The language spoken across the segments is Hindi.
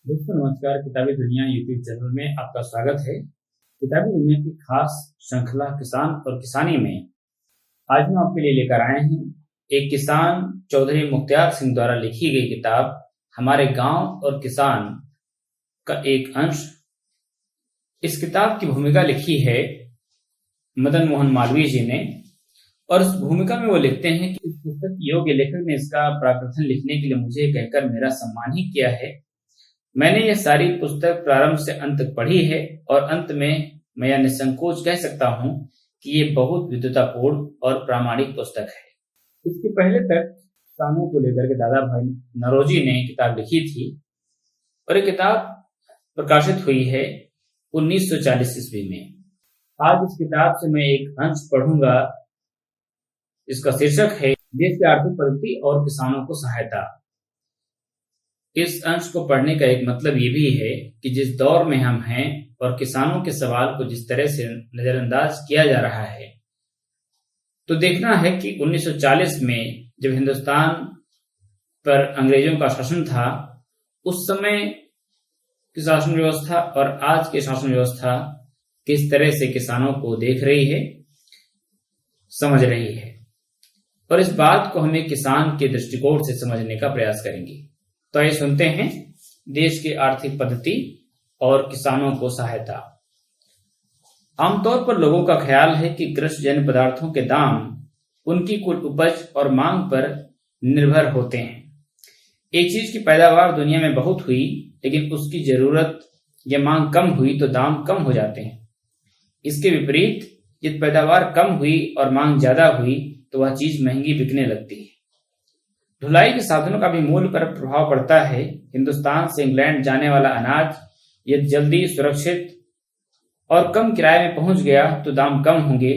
दोस्तों नमस्कार। किताबी दुनिया यूट्यूब चैनल में आपका स्वागत है। किताबी दुनिया की खास श्रृंखला किसान और किसानी में आज हम आपके लिए लेकर आए हैं एक किसान चौधरी मुख्तियार सिंह द्वारा लिखी गई किताब हमारे गांव और किसान का एक अंश। इस किताब की भूमिका लिखी है मदन मोहन मालवीय जी ने, और इस भूमिका में वो लिखते हैं कि इस पुस्तक की योग्य लेखक ने इसका प्राकथन लिखने के लिए मुझे कहकर मेरा सम्मान ही किया है। मैंने यह सारी पुस्तक प्रारंभ से अंत तक पढ़ी है और अंत में मैं यह निसंकोच कह सकता हूँ कि ये बहुत विद्वतापूर्ण और प्रामाणिक पुस्तक है। इसके पहले तक किसानों को लेकर के दादा भाई नौरोजी ने किताब लिखी थी और ये किताब प्रकाशित हुई है 1940 ईस्वी में। आज इस किताब से मैं एक अंश पढ़ूंगा। इसका शीर्षक है देश की आर्थिक प्रगति और किसानों को सहायता। इस अंश को पढ़ने का एक मतलब ये भी है कि जिस दौर में हम हैं और किसानों के सवाल को जिस तरह से नजरअंदाज किया जा रहा है, तो देखना है कि 1940 में जब हिंदुस्तान पर अंग्रेजों का शासन था, उस समय की शासन व्यवस्था और आज की शासन व्यवस्था किस तरह से किसानों को देख रही है, समझ रही है, और इस बात को हमें किसान के दृष्टिकोण से समझने का प्रयास करेंगे। तो आइए सुनते हैं देश की आर्थिक पद्धति और किसानों को सहायता। आमतौर पर लोगों का ख्याल है कि कृषिजन्य पदार्थों के दाम उनकी कुल उपज और मांग पर निर्भर होते हैं। एक चीज की पैदावार दुनिया में बहुत हुई, लेकिन उसकी जरूरत या मांग कम हुई तो दाम कम हो जाते हैं। इसके विपरीत यदि पैदावार कम हुई और मांग ज्यादा हुई तो वह चीज महंगी बिकने लगती है। ढुलाई के साधनों का भी मूल्य पर प्रभाव पड़ता है। हिंदुस्तान से इंग्लैंड जाने वाला अनाज यदि जल्दी, सुरक्षित और कम किराए में पहुंच गया तो दाम कम होंगे,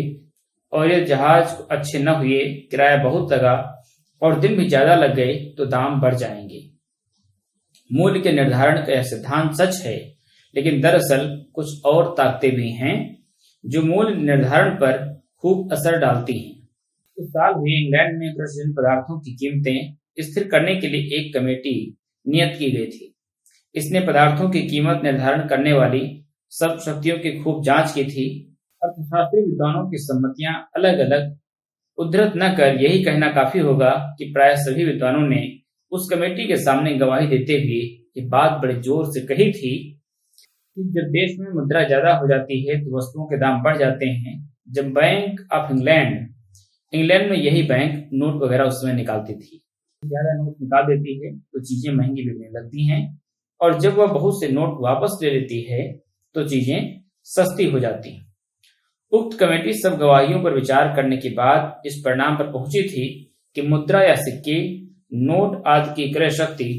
और यदि जहाज अच्छे न हुए, किराया बहुत लगा और दिन भी ज्यादा लग गए तो दाम बढ़ जाएंगे। मूल्य के निर्धारण का यह सिद्धांत सच है, लेकिन दरअसल कुछ और ताकतें भी हैं जो मूल्य निर्धारण पर खूब असर डालती हैं। उस साल हुई इंग्लैंड में कृषिजन्य पदार्थों की कीमतें स्थिर करने के लिए एक कमेटी नियत की गई थी। इसने पदार्थों की कीमत निर्धारण करने वाली सब शक्तियों की खूब जांच की थी। अर्थशास्त्री विद्वानों की सम्मतियां अलग अलग उद्धृत न कर यही कहना काफी होगा कि प्राय सभी विद्वानों ने उस कमेटी के सामने गवाही देते हुए ये बात बड़े जोर से कही थी कि जब देश में मुद्रा ज्यादा हो जाती है तो वस्तुओं के दाम बढ़ जाते हैं। जब बैंक ऑफ इंग्लैंड में यही बैंक नोट वगैरह उस समय निकालती थी, ज्यादा नोट निकाल देती है तो चीजें महंगी बिकने लगती हैं, और जब वह बहुत से नोट वापस ले लेती है तो चीजें सस्ती हो जाती हैं। उक्त कमेटी सब गवाहियों पर विचार करने के बाद इस परिणाम पर पहुंची थी कि मुद्रा या सिक्के, नोट आदि की क्रय शक्ति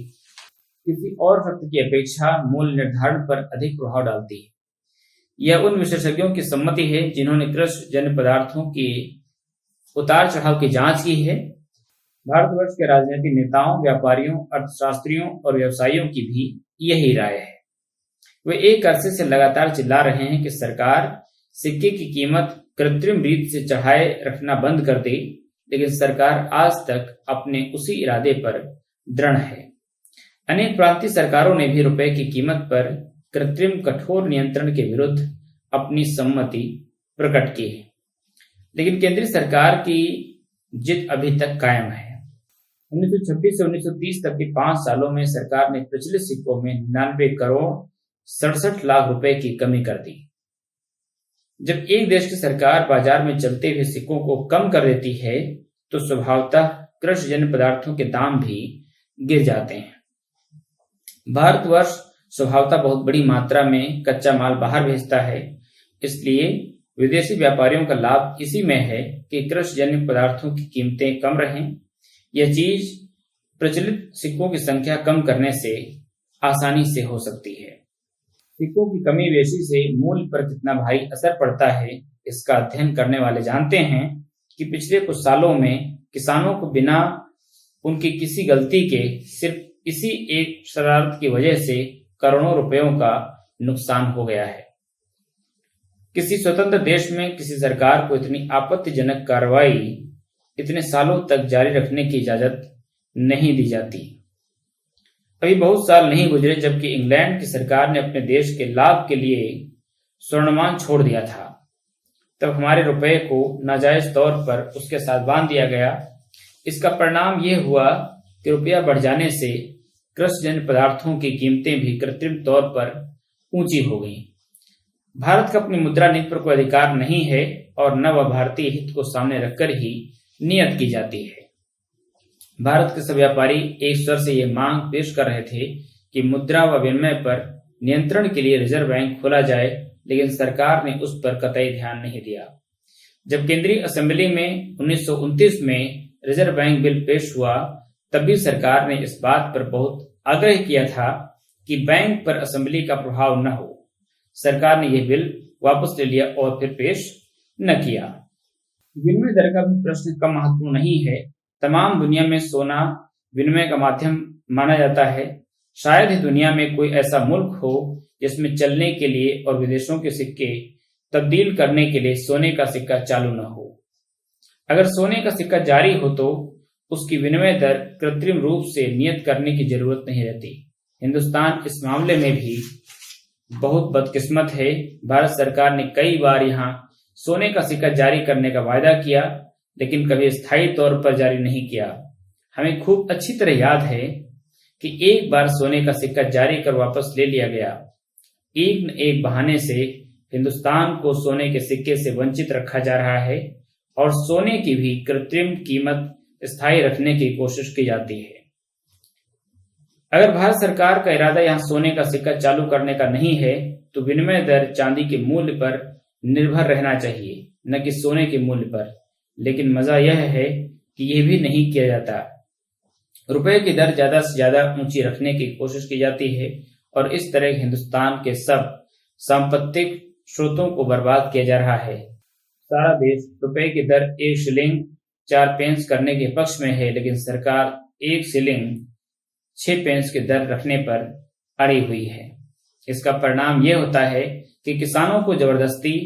किसी और शक्ति की अपेक्षा मूल्य निर्धारण पर अधिक प्रभाव डालती है। यह उन विशेषज्ञों की सम्मति है जिन्होंने कृषिजन्य पदार्थों की उतार चढ़ाव की जांच की है। भारतवर्ष के राजनीतिक नेताओं, व्यापारियों, अर्थशास्त्रियों और व्यवसायियों की भी यही राय है। वे एक अरसे से लगातार चिल्ला रहे हैं कि सरकार सिक्के की कीमत कृत्रिम रीत से चढ़ाए रखना बंद कर दे, लेकिन सरकार आज तक अपने उसी इरादे पर दृढ़ है। अनेक प्रांतीय सरकारों ने भी रुपए की कीमत पर कृत्रिम कठोर नियंत्रण के विरुद्ध अपनी सम्मति प्रकट की है, लेकिन केंद्रीय सरकार की जिद अभी तक कायम है। 1926 से 1930 तक के 5 सालों में सरकार ने प्रचलित सिक्कों में 99 करोड़ 67 लाख रुपए की कमी कर दी। जब एक देश की सरकार बाजार में चलते हुए सिक्कों को कम कर देती है तो स्वभावतः कृषिजन्य पदार्थों के दाम भी गिर जाते हैं। भारतवर्ष स्वभावतः बहुत बड़ी मात्रा में कच्चा माल बाहर भेजता है, इसलिए विदेशी व्यापारियों का लाभ इसी में है कि कृषिजन्य पदार्थों की कीमतें कम रहें। यह चीज प्रचलित सिक्कों की संख्या कम करने से आसानी से हो सकती है। सिक्कों की कमी बेशी से मूल्य पर कितना भारी असर पड़ता है, इसका अध्ययन करने वाले जानते हैं कि पिछले कुछ सालों में किसानों को बिना उनकी किसी गलती के सिर्फ इसी एक शरारत की वजह से करोड़ों रुपयों का नुकसान हो गया है। किसी स्वतंत्र देश में किसी सरकार को इतनी आपत्तिजनक कार्रवाई इतने सालों तक जारी रखने की इजाजत नहीं दी जाती। अभी बहुत साल नहीं गुजरे जबकि इंग्लैंड की सरकार ने अपने देश के लाभ के लिए स्वर्णमान छोड़ दिया था। तब हमारे रुपए को नाजायज तौर पर उसके साथ बांध दिया गया। इसका परिणाम यह हुआ कि रुपया बढ़ जाने से कृषिजन्य पदार्थों की कीमतें भी कृत्रिम तौर पर ऊंची हो गईं। भारत का अपनी मुद्रा नीति पर कोई अधिकार नहीं है और न वह भारतीय हित को सामने रखकर ही नियत की जाती है। भारत के सब व्यापारी एक स्वर से यह मांग पेश कर रहे थे कि मुद्रा व विनिमय पर नियंत्रण के लिए रिजर्व बैंक खोला जाए, लेकिन सरकार ने उस पर कतई ध्यान नहीं दिया। जब केंद्रीय असेंबली में 1929 में रिजर्व बैंक बिल पेश हुआ, तब भी सरकार ने इस बात पर बहुत आग्रह किया था कि बैंक पर असेंबली का प्रभाव न हो। सरकार ने यह बिल वापस ले लिया और फिर पेश न किया। विनिमय दर का भी प्रश्न कम महत्वपूर्ण नहीं है। तमाम दुनिया में सोना विनिमय का माध्यम माना जाता है। शायद ही दुनिया में कोई ऐसा मुल्क हो जिसमें चलने के लिए और विदेशों के सिक्के तब्दील करने के लिए सोने का सिक्का चालू न हो। अगर सोने का सिक्का जारी हो तो उसकी विनिमय दर कृत्रिम रूप से नियत करने की जरूरत नहीं रहती। हिंदुस्तान इस मामले में भी बहुत बदकिस्मत है। भारत सरकार ने कई बार यहाँ सोने का सिक्का जारी करने का वायदा किया, लेकिन कभी स्थायी तौर पर जारी नहीं किया। हमें खूब अच्छी तरह याद है कि एक बार सोने का सिक्का जारी कर वापस ले लिया गया। एक न एक बहाने से हिंदुस्तान को सोने के सिक्के से वंचित रखा जा रहा है और सोने की भी कृत्रिम कीमत स्थायी रखने की कोशिश की जाती है। अगर भारत सरकार का इरादा यहाँ सोने का सिक्का चालू करने का नहीं है, तो विनिमय दर चांदी के मूल्य पर निर्भर रहना चाहिए, न कि सोने के मूल्य पर। लेकिन मजा यह है कि यह भी नहीं किया जाता। रुपए की दर ज्यादा से ज्यादा ऊंची रखने की कोशिश की जाती है और इस तरह हिंदुस्तान के सब सांपत्तिक स्रोतों को बर्बाद किया जा रहा है। सारा देश रुपए की दर 1 शिलिंग 4 पेंस करने के पक्ष में है, लेकिन सरकार 1 शिलिंग 6 पेंस की दर रखने पर अड़ी हुई है। इसका परिणाम यह होता है कि किसानों को जबरदस्ती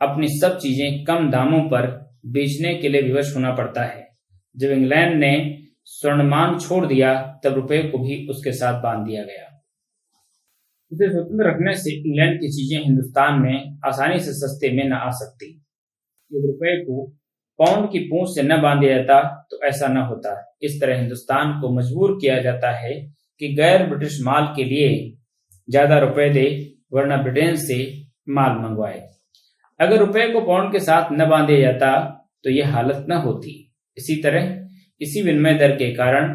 अपनी सब चीजें कम दामों पर बेचने के लिए विवश होना पड़ता है। जब इंग्लैंड ने स्वर्णमान छोड़ दिया, तब रुपए को भी उसके साथ बांध दिया गया। उसे स्वतंत्र रखने से इंग्लैंड की चीजें हिंदुस्तान में आसानी से सस्ते में न आ सकती। यदि रुपए को पाउंड की पूंछ से न बांध दिया जाता तो ऐसा न होता। इस तरह हिंदुस्तान को मजबूर किया जाता है कि गैर ब्रिटिश माल के लिए ज्यादा रुपए दे, वरना ब्रिटेन से माल मंगवाए। अगर रुपए को पाउंड के साथ न बांध दिया जाता तो यह हालत न होती। इसी तरह इसी विनिमय दर के कारण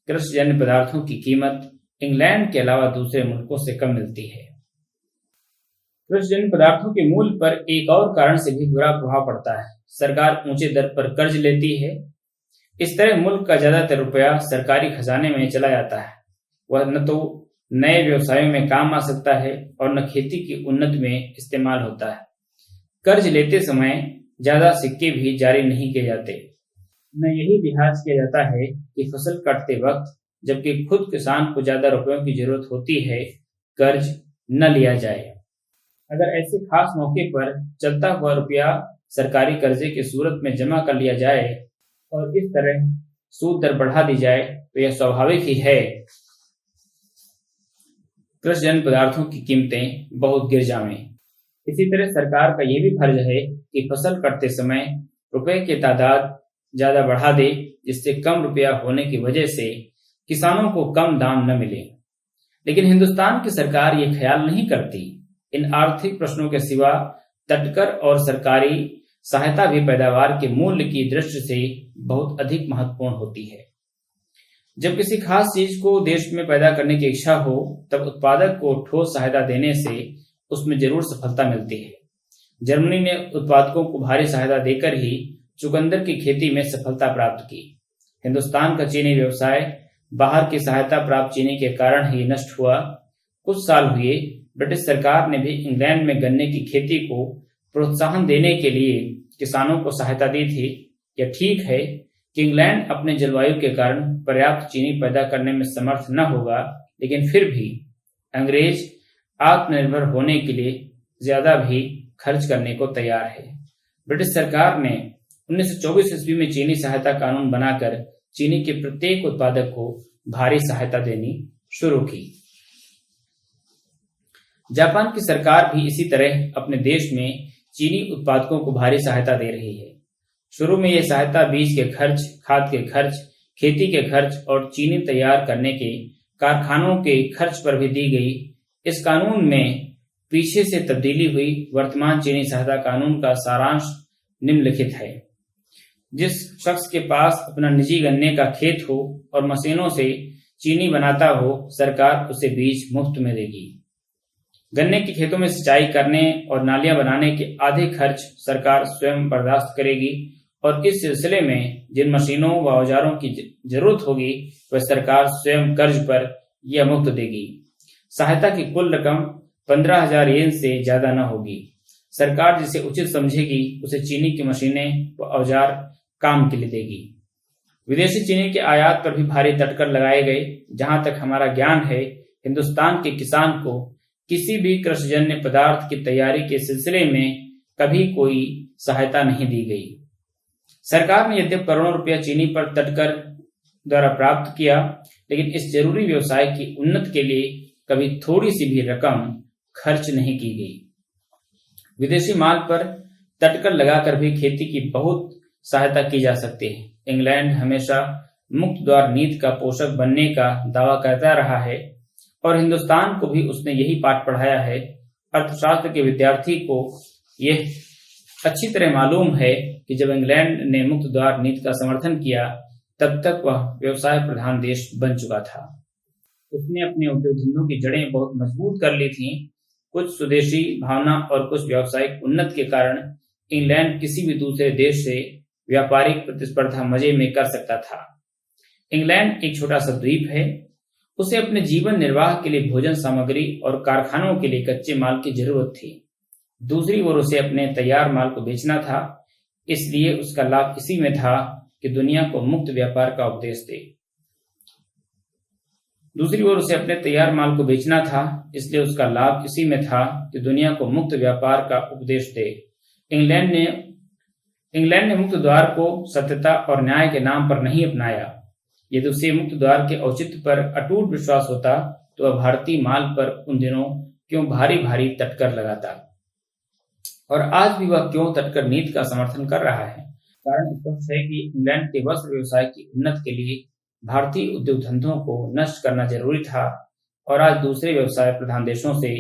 कृषिजन्य पदार्थों की कीमत इंग्लैंड के अलावा दूसरे मुल्कों से कम मिलती है। कृषिजन्य पदार्थों के मूल्य पर एक और कारण से भी बुरा प्रभाव पड़ता है। सरकार ऊंचे दर पर कर्ज लेती है। इस तरह मुल्क का ज्यादातर रुपया सरकारी खजाने में चला जाता है। वह न तो नए व्यवसायों में काम आ सकता है और न खेती की उन्नति में इस्तेमाल होता है। कर्ज लेते समय ज्यादा सिक्के भी जारी नहीं किए जाते। न यही लिहाज किया जाता है कि फसल काटते वक्त, जबकि खुद किसान को ज्यादा रुपयों की जरूरत होती है, कर्ज न लिया जाए। अगर ऐसे खास मौके पर चलता हुआ रुपया सरकारी कर्जे की सूरत में जमा कर लिया जाए और इस तरह सूद दर बढ़ा दी जाए तो यह स्वाभाविक ही है कृषिजन्य पदार्थों की कीमतें बहुत गिर जाएं। इसी तरह सरकार का यह भी फर्ज है कि फसल कटते समय रुपए की तादाद ज्यादा बढ़ा दे, जिससे कम रुपया होने की वजह से किसानों को कम दाम न मिले। लेकिन हिंदुस्तान की सरकार ये ख्याल नहीं करती। इन आर्थिक प्रश्नों के सिवा तटकर और सरकारी सहायता भी पैदावार के मूल्य की दृष्टि से बहुत अधिक महत्वपूर्ण होती है। जब किसी खास चीज को देश में पैदा करने की इच्छा हो, तब उत्पादक को ठोस सहायता देने से उसमें जरूर सफलता मिलती है। जर्मनी ने उत्पादकों को भारी सहायता देकर ही चुकंदर की खेती में सफलता प्राप्त की। हिंदुस्तान का चीनी व्यवसाय बाहर की सहायता प्राप्त चीनी के कारण ही नष्ट हुआ। कुछ साल हुए ब्रिटिश सरकार ने भी इंग्लैंड में गन्ने की खेती को प्रोत्साहन देने के लिए किसानों को सहायता दी थी। यह ठीक है कि इंग्लैंड अपने जलवायु के कारण पर्याप्त चीनी पैदा करने में समर्थ न होगा, लेकिन फिर भी अंग्रेज आत्मनिर्भर होने के लिए ज्यादा भी खर्च करने को तैयार है। ब्रिटिश सरकार ने 1924 ईस्वी में चीनी सहायता कानून बनाकर चीनी के प्रत्येक उत्पादक को भारी सहायता देनी शुरू की। जापान की सरकार भी इसी तरह अपने देश में चीनी उत्पादकों को भारी सहायता दे रही है। शुरू में यह सहायता बीज के खर्च, खाद के खर्च, खेती के खर्च और चीनी तैयार करने के कारखानों के खर्च पर भी दी गई। इस कानून में पीछे से तब्दीली हुई। वर्तमान चीनी सहायता कानून का सारांश निम्नलिखित है। जिस शख्स के पास अपना निजी गन्ने का खेत हो और मशीनों से चीनी बनाता हो, सरकार उसे बीज मुफ्त में देगी। गन्ने के खेतों में सिंचाई करने और नालियां बनाने के आधे खर्च सरकार स्वयं बर्दाश्त करेगी और इस सिलसिले में जिन मशीनों व औजारों की जरूरत होगी वह सरकार स्वयं कर्ज पर यह मुफ्त देगी। सहायता की कुल रकम 15,000 येन से ज्यादा न होगी। सरकार जिसे उचित समझेगी उसे चीनी की मशीनें व औजार काम के लिए देगी। विदेशी चीनी के आयात पर भी भारी तटकर लगाए गए। जहां तक हमारा ज्ञान है, हिंदुस्तान के किसान को किसी भी कृषिजन्य पदार्थ की तैयारी के सिलसिले में कभी कोई सहायता नहीं दी गई। सरकार ने यद्यप करोड़ों रुपया चीनी पर तटकर द्वारा प्राप्त किया, लेकिन इस जरूरी व्यवसाय की उन्नति के लिए कभी थोड़ी सी भी रकम खर्च नहीं की गई। विदेशी माल पर तटकर लगाकर भी खेती की बहुत सहायता की जा सकती है। इंग्लैंड हमेशा मुक्त द्वार नीति का पोषक बनने का दावा करता रहा है और हिंदुस्तान को भी उसने यही पाठ पढ़ाया है। अर्थशास्त्र के विद्यार्थी को यह अच्छी तरह मालूम है कि जब इंग्लैंड ने मुक्त द्वार नीति का समर्थन किया तब तक वह व्यवसाय प्रधान देश बन चुका था। उसने अपने उद्योग धंधों की जड़ें बहुत मजबूत कर ली थीं। कुछ स्वदेशी भावना और कुछ व्यावसायिक उन्नति के कारण इंग्लैंड किसी भी दूसरे देश से व्यापारिक प्रतिस्पर्धा मजे में कर सकता था। इंग्लैंड एक छोटा सा द्वीप है। उसे अपने जीवन निर्वाह के लिए भोजन सामग्री और कारखानों के लिए कच्चे माल की जरूरत थी। दूसरी ओर उसे अपने तैयार माल को बेचना था, इसलिए उसका लाभ इसी में था कि दुनिया को मुक्त व्यापार का उपदेश दे। दूसरी ओर उसे अपने तैयार माल को बेचना था, इसलिए उसका लाभ इसी में था कि दुनिया को मुक्त व्यापार का उपदेश दे। इंग्लैंड ने मुक्त द्वार को सत्यता और न्याय के नाम पर नहीं अपनाया। यदि उसे मुक्त द्वार के औचित्य पर अटूट विश्वास होता तो वह भारतीय माल पर उन दिनों क्यों भारी भारी तटकर लगाता, और आज भी वह क्यों तटकर नीति का समर्थन कर रहा है। कारण स्पष्ट है कि इंग्लैंड के वस्त्र व्यवसाय की उन्नति के लिए भारतीय उद्योग धंधों को नष्ट करना जरूरी था, और आज दूसरे व्यवसाय प्रधान देशों से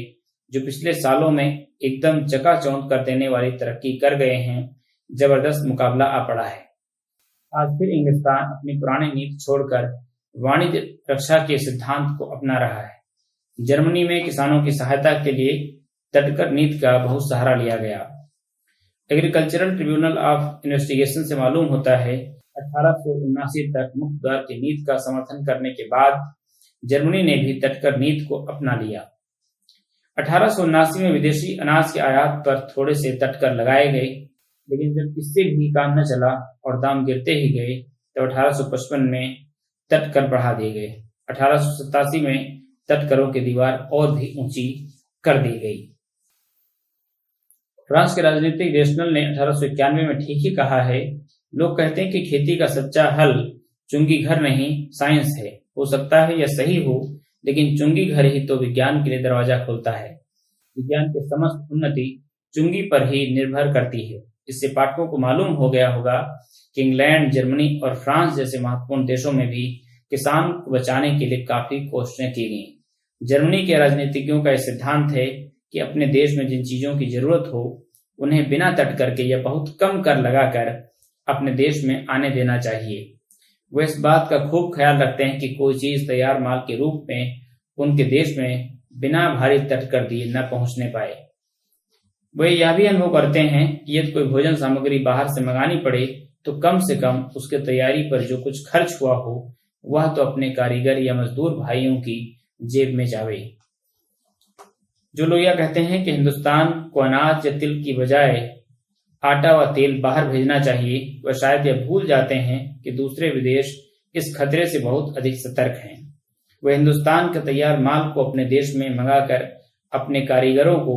जो पिछले सालों में एकदम चकाचौंध कर देने वाली तरक्की कर गए हैं, जबरदस्त मुकाबला आ पड़ा है। आज फिर हिंदुस्तान अपनी पुरानी नीति छोड़कर वाणिज्य रक्षा के सिद्धांत को अपना रहा है। जर्मनी में किसानों की सहायता के लिए तटकर नीति का बहुत सहारा लिया गया। एग्रीकल्चरल ट्रिब्यूनल ऑफ इन्वेस्टिगेशन से मालूम होता है 1879 तक मुक्त द्वार की नीति का समर्थन करने के बाद जर्मनी ने भी तटकर नीति को अपना लिया। 1879 में विदेशी अनाज के आयात पर थोड़े से तटकर लगाए गए, लेकिन जब इससे भी काम न चला और दाम गिरते ही गए तो 1855 में तटकर बढ़ा दिए गए। 1887 में तटकरों की दीवार और भी ऊंची कर दी गई। फ्रांस के राजनीतिक रेशनल ने 1891 में ठीक ही कहा है, लोग कहते हैं कि खेती का सच्चा हल चुंगी घर नहीं साइंस है। हो सकता है यह सही हो, लेकिन चुंगी घर ही तो विज्ञान के लिए दरवाजा खोलता है। विज्ञान की समस्त उन्नति चुंगी पर ही निर्भर करती है। इससे पाठकों को मालूम हो गया होगा कि इंग्लैंड, जर्मनी और फ्रांस जैसे महत्वपूर्ण देशों में भी किसान को बचाने के लिए काफी कोशिशें की गई। जर्मनी के राजनीतिज्ञों का यह सिद्धांत है कि अपने देश में जिन चीजों की जरूरत हो उन्हें बिना तट करके या बहुत कम कर लगाकर अपने देश में आने देना चाहिए। वे इस बात का खूब ख्याल रखते हैं कि कोई चीज तैयार माल के रूप में उनके देश में बिना भारी तटकर दिए न पहुंचने पाए। वे यह भी अनुभव करते हैं कि यदि कोई भोजन सामग्री बाहर से मंगानी पड़े तो कम से कम उसके तैयारी पर जो कुछ खर्च हुआ हो वह तो अपने कारीगर या मजदूर भाइयों की जेब में जावे। जो लोग यह कहते हैं कि हिंदुस्तान को अनाज या तिल की बजाय आटा व तेल बाहर भेजना चाहिए, वह शायद यह भूल जाते हैं कि दूसरे विदेश इस खतरे से बहुत अधिक सतर्क हैं। वे हिंदुस्तान के तैयार माल को अपने देश में मंगाकर अपने कारीगरों को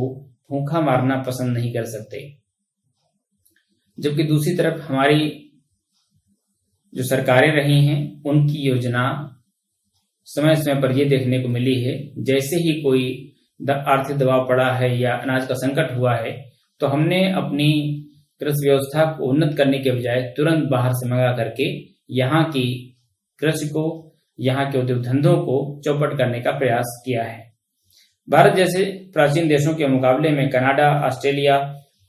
भूखा मारना पसंद नहीं कर सकते, जबकि दूसरी तरफ हमारी जो सरकारें रही हैं उनकी योजना समय समय पर यह देखने को मिली है, जैसे ही कोई आर्थिक दबाव पड़ा है या अनाज का संकट हुआ है, तो हमने अपनी कृषि व्यवस्था को उन्नत करने के बजाय तुरंत बाहर से मंगा करके यहाँ की कृषि को, यहाँ के उद्योग धंधों को चौपट करने का प्रयास किया है। भारत जैसे प्राचीन देशों के मुकाबले में कनाडा, ऑस्ट्रेलिया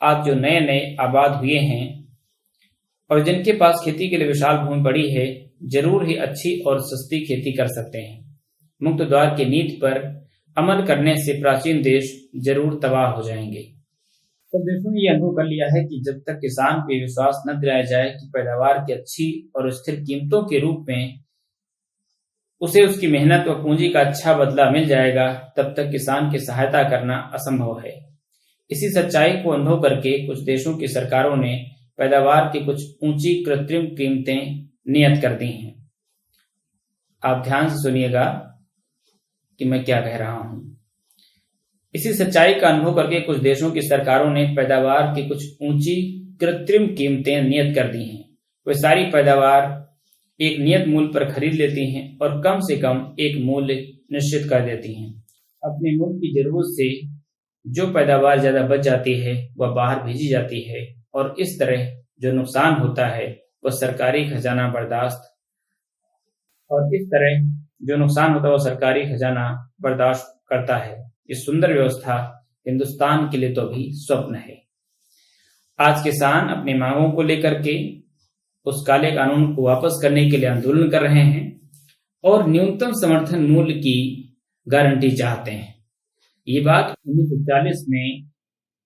आज जो नए नए आबाद हुए हैं और जिनके पास खेती के लिए विशाल भूमि पड़ी है, जरूर ही अच्छी और सस्ती खेती कर सकते हैं। मुक्त द्वार की नीति पर अमल करने से प्राचीन देश जरूर तबाह हो जाएंगे। तो देशों ने यह अनुभव कर लिया है कि जब तक किसान पे विश्वास न दिलाया जाए कि पैदावार की अच्छी और स्थिर कीमतों के रूप में उसे उसकी मेहनत व पूंजी का अच्छा बदला मिल जाएगा, तब तक किसान की सहायता करना असंभव है। इसी सच्चाई को अनुभव करके कुछ देशों की सरकारों ने पैदावार की कुछ ऊंची कृत्रिम कीमतें नियत कर दी हैं। आप ध्यान से सुनिएगा कि मैं क्या कह रहा हूं। इसी सच्चाई का अनुभव करके कुछ देशों की सरकारों ने पैदावार की कुछ ऊंची कृत्रिम कीमतें नियत कर दी हैं। वे सारी पैदावार एक नियत मूल्य पर खरीद लेती हैं और कम से कम एक मूल्य निश्चित कर देती हैं। अपने मुल्क की जरूरत से जो पैदावार ज्यादा बच जाती है वह बाहर भेजी जाती है और इस तरह जो नुकसान होता है वह सरकारी खजाना बर्दाश्त करता है। इस सुंदर व्यवस्था हिंदुस्तान के लिए तो अभी स्वप्न है। आज किसान अपनी मांगों को लेकर के उस काले कानून को वापस करने के लिए आंदोलन कर रहे हैं और न्यूनतम समर्थन मूल्य की गारंटी चाहते हैं। ये बात 1940 में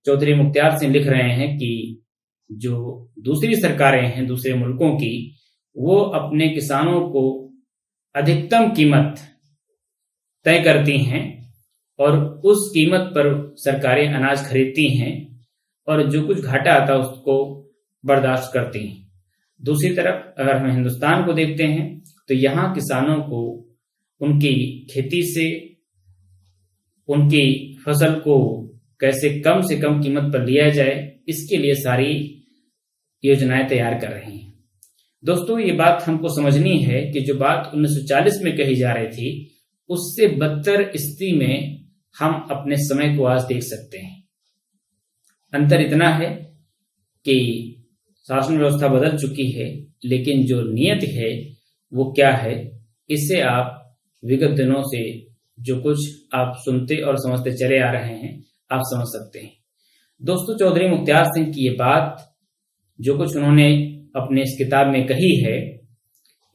चौधरी मुख्तार सिंह लिख रहे हैं कि जो दूसरी सरकारें हैं दूसरे मुल्कों की, वो अपने किसानों को अधिकतम कीमत तय करती हैं और उस कीमत पर सरकारें अनाज खरीदती हैं और जो कुछ घाटा आता है उसको बर्दाश्त करती हैं। दूसरी तरफ अगर हम हिंदुस्तान को देखते हैं तो यहाँ किसानों को उनकी खेती से उनकी फसल को कैसे कम से कम कीमत पर लिया जाए, इसके लिए सारी योजनाएं तैयार कर रही हैं। दोस्तों, ये बात हमको समझनी है कि जो बात 1940 में कही जा रही थी, उससे बदतर स्थिति में हम अपने समय को आज देख सकते हैं। अंतर इतना है कि शासन व्यवस्था बदल चुकी है, लेकिन जो नियत है वो क्या है, इससे आप विगत दिनों से जो कुछ आप सुनते और समझते चले आ रहे हैं, आप समझ सकते हैं। दोस्तों, चौधरी मुख्तार सिंह की ये बात जो कुछ उन्होंने अपने इस किताब में कही है,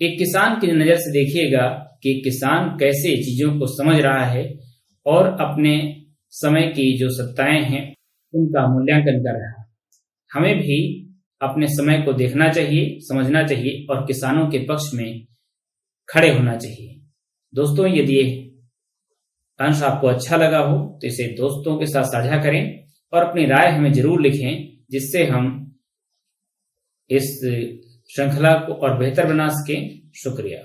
एक किसान की नजर से देखिएगा कि किसान कैसे चीजों को समझ रहा है और अपने समय की जो सत्ताएं हैं उनका मूल्यांकन कर रहा है। हमें भी अपने समय को देखना चाहिए, समझना चाहिए और किसानों के पक्ष में खड़े होना चाहिए। दोस्तों, यदि ये अंश आपको अच्छा लगा हो तो इसे दोस्तों के साथ साझा करें और अपनी राय हमें जरूर लिखें, जिससे हम इस श्रृंखला को और बेहतर बना सकें। शुक्रिया।